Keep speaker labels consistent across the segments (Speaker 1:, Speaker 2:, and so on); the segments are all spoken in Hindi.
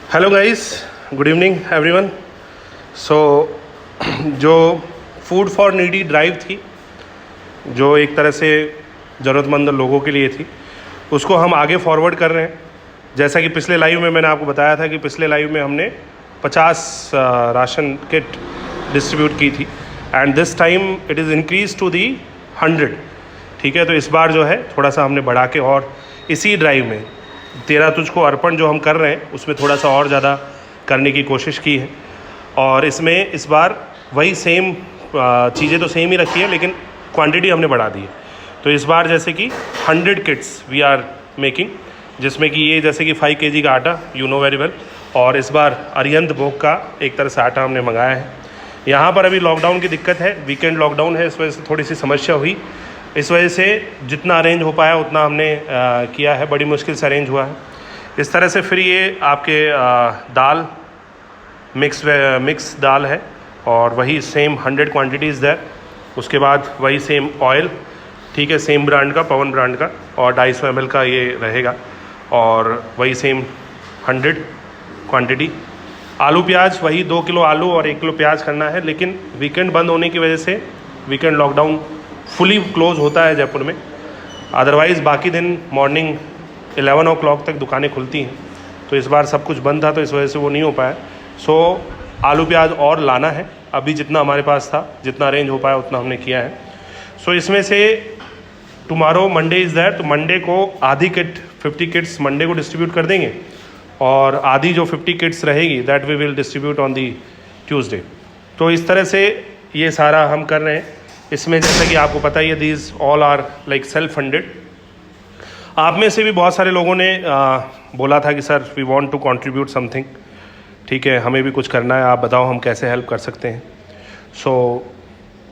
Speaker 1: Hello guys, good evening everyone. So जो फूड फॉर नीडी ड्राइव थी, जो एक तरह से ज़रूरतमंद लोगों के लिए थी, उसको हम आगे फॉरवर्ड कर रहे हैं। जैसा कि पिछले लाइव में मैंने आपको बताया था कि पिछले लाइव में हमने 50 राशन किट डिस्ट्रीब्यूट की थी and this time it is increase to the 100। ठीक है, तो इस बार जो है थोड़ा सा हमने बढ़ा के और इसी ड्राइव में तेरा तुझको अर्पण जो हम कर रहे हैं उसमें थोड़ा सा और ज़्यादा करने की कोशिश की है। और इसमें इस बार वही सेम चीज़ें तो सेम ही रखी है, लेकिन क्वांटिटी हमने बढ़ा दी है। तो इस बार जैसे कि 100 किट्स वी आर मेकिंग, जिसमें कि ये जैसे कि 5 kg का आटा, यू नो वेरी वेल। और इस बार अरिहंत भोग का एक तरह से आटा हमने मंगाया है। यहाँ पर अभी लॉकडाउन की दिक्कत है, वीकेंड लॉकडाउन है, इस वजह से थोड़ी सी समस्या हुई। इस वजह से जितना अरेंज हो पाया उतना हमने किया है, बड़ी मुश्किल से अरेंज हुआ है। इस तरह से फिर ये आपके दाल मिक्स दाल है और वही सेम 100 क्वांटिटीज़ देयर। उसके बाद वही सेम ऑयल, ठीक है, सेम ब्रांड का, पवन ब्रांड का, और 250 ml का ये रहेगा। और वही सेम 100 क्वांटिटी। आलू प्याज वही 2 किलो आलू और 1 किलो प्याज करना है, लेकिन वीकेंड बंद होने की वजह से वीकेंड लॉकडाउन फुली क्लोज होता है जयपुर में। अदरवाइज़ बाकी दिन मॉर्निंग 11 o'clock तक दुकानें खुलती हैं। तो इस बार सब कुछ बंद था, तो इस वजह से वो नहीं हो पाया। सो आलू प्याज और लाना है, अभी जितना हमारे पास था, जितना अरेंज हो पाया उतना हमने किया है। सो इसमें से टुमारो मंडे इज़ दैट, तो मंडे को आधी किट 50 किट्स मंडे को डिस्ट्रीब्यूट कर देंगे और आधी जो 50 किट्स रहेगी that we will distribute on the Tuesday. तो इस तरह से ये सारा हम कर रहे हैं। इसमें जैसा कि आपको पता ही है, these all are like self funded. आप में से भी बहुत सारे लोगों ने बोला था कि sir we want to contribute something, ठीक है, हमें भी कुछ करना है, आप बताओ हम कैसे हेल्प कर सकते हैं। So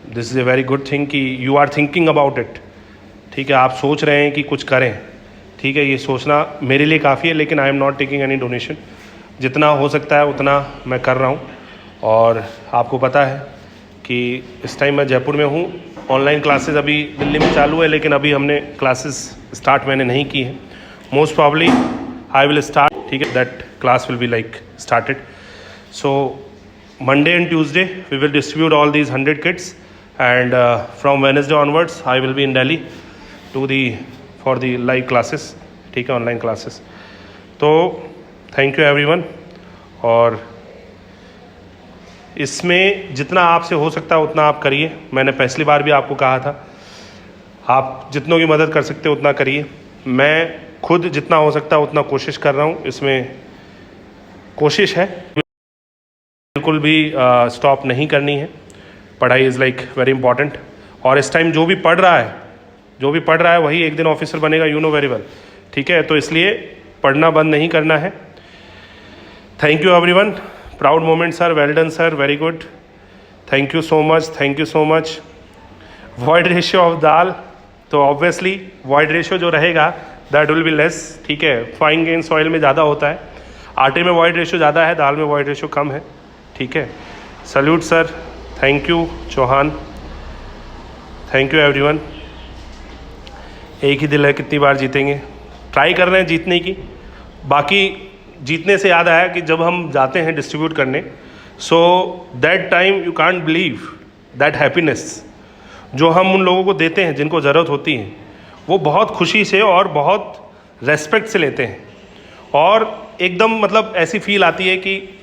Speaker 1: this is a very good thing कि you are thinking about it. ठीक है, आप सोच रहे हैं कि कुछ करें। ठीक है, ये सोचना मेरे लिए काफ़ी है, लेकिन I am not taking any donation. जितना हो सकता है उतना मैं कर रहा हूँ। और आपको पता है कि इस टाइम मैं जयपुर में हूँ। ऑनलाइन क्लासेस अभी दिल्ली में चालू है, लेकिन अभी हमने क्लासेस स्टार्ट मैंने नहीं की है। Most probably I will start, ठीक है, that class will be like started. So Monday and Tuesday we will distribute all these 100 kits and from Wednesday onwards I will be in Delhi to the for the live classes, ठीक है, ऑनलाइन क्लासेस। तो थैंक यू एवरीवन। और इसमें जितना आपसे हो सकता है उतना आप करिए। मैंने पिछली बार भी आपको कहा था, आप जितनों की मदद कर सकते हो उतना करिए। मैं खुद जितना हो सकता है उतना कोशिश कर रहा हूँ। इसमें कोशिश है, बिल्कुल भी स्टॉप नहीं करनी है। पढ़ाई इज़ लाइक वेरी इंपॉर्टेंट। और इस टाइम जो भी पढ़ रहा है वही एक दिन ऑफिसर बनेगा, यू नो वेरी वेल, ठीक है। तो इसलिए पढ़ना बंद नहीं करना है। Thank you everyone. Proud moment sir, well done sir, very good, thank you so much, thank you so much. Void ratio of dal, तो ऑब्वियसली वॉइड रेशियो जो रहेगा दैट विल बी लेस, ठीक है। फाइन गेन सॉइल में ज़्यादा होता है, आटे में वॉइड रेशियो ज़्यादा है, दाल में वॉइड रेशियो कम है, ठीक है। Salute sir, thank you Chauhan, thank you everyone. एक ही दिल है, कितनी बार जीतेंगे, ट्राई कर रहे हैं जीतने की। बाकी जीतने से याद आया कि जब हम जाते हैं डिस्ट्रीब्यूट करने, so that time you can't believe that happiness जो हम उन लोगों को देते हैं जिनको ज़रूरत होती है, वो बहुत खुशी से और बहुत रेस्पेक्ट से लेते हैं। और एकदम मतलब ऐसी फील आती है कि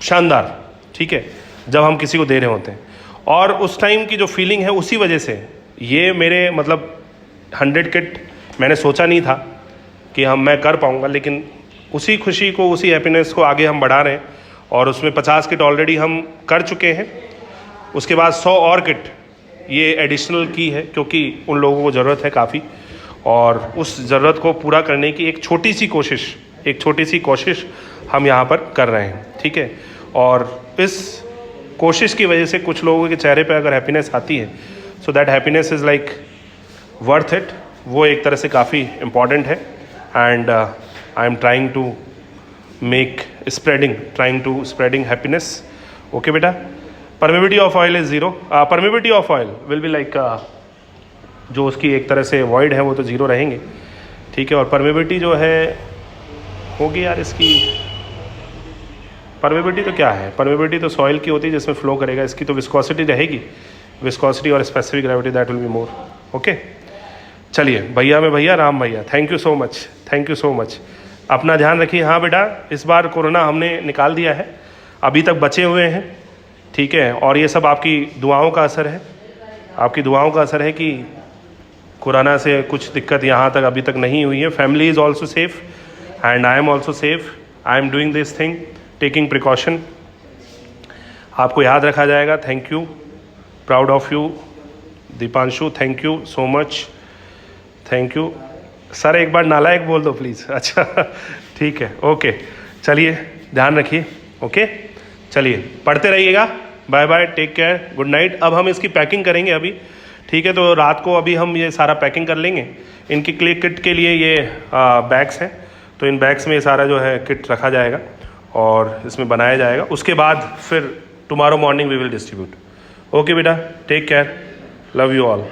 Speaker 1: शानदार, ठीक है, जब हम किसी को दे रहे होते हैं। और उस टाइम की जो फीलिंग है, उसी वजह से ये मेरे मतलब 100 किट मैंने सोचा नहीं था कि मैं कर पाऊँगा, लेकिन उसी खुशी को, उसी हैप्पीनेस को आगे हम बढ़ा रहे हैं। और उसमें 50 किट ऑलरेडी हम कर चुके हैं। उसके बाद 100 और किट ये एडिशनल की है, क्योंकि उन लोगों को ज़रूरत है काफ़ी। और उस ज़रूरत को पूरा करने की एक छोटी सी कोशिश हम यहाँ पर कर रहे हैं, ठीक है। और इस कोशिश की वजह से कुछ लोगों के चेहरे पे अगर हैप्पीनेस आती है, so that happiness is like worth it. वो एक तरह से काफ़ी इम्पॉर्टेंट है। And I am trying to spreading happiness. Okay बेटा, permeability of oil is 0. Permeability of oil will be like जो उसकी एक तरह से void है वो तो 0 रहेंगे, ठीक है। और permeability जो है होगी यार इसकी परमेबिलिटी तो क्या है, परमेबिलिटी तो सॉइल की होती है जिसमें फ्लो करेगा, इसकी तो विस्कोसिटी रहेगी, विस्कोसिटी और specific gravity that will be more. Okay चलिए, भैया में भैया, राम भैया, thank you so much, thank you so much. अपना ध्यान रखिए। हाँ बेटा, इस बार कोरोना हमने निकाल दिया है, अभी तक बचे हुए हैं, ठीक है, और ये सब आपकी दुआओं का असर है, आपकी दुआओं का असर है कि कोरोना से कुछ दिक्कत यहाँ तक अभी तक नहीं हुई है। Family is also safe and I am also safe, I am doing this thing, taking precaution. आपको याद रखा जाएगा। Thank you, proud of you Deepanshu, thank you so much, thank you sir. एक बार नालायक बोल दो प्लीज़। अच्छा ठीक है, ओके चलिए, ध्यान रखिए। ओके चलिए, पढ़ते रहिएगा। Bye bye, take care, good night. अब हम इसकी पैकिंग करेंगे अभी, ठीक है, तो रात को अभी हम ये सारा पैकिंग कर लेंगे। इनकी क्ले किट के लिए ये बैग्स हैं, तो इन बैग्स में ये सारा जो है किट रखा जाएगा और इसमें बनाया जाएगा। उसके बाद फिर tomorrow morning we will distribute. Okay बेटा, take care, love you all.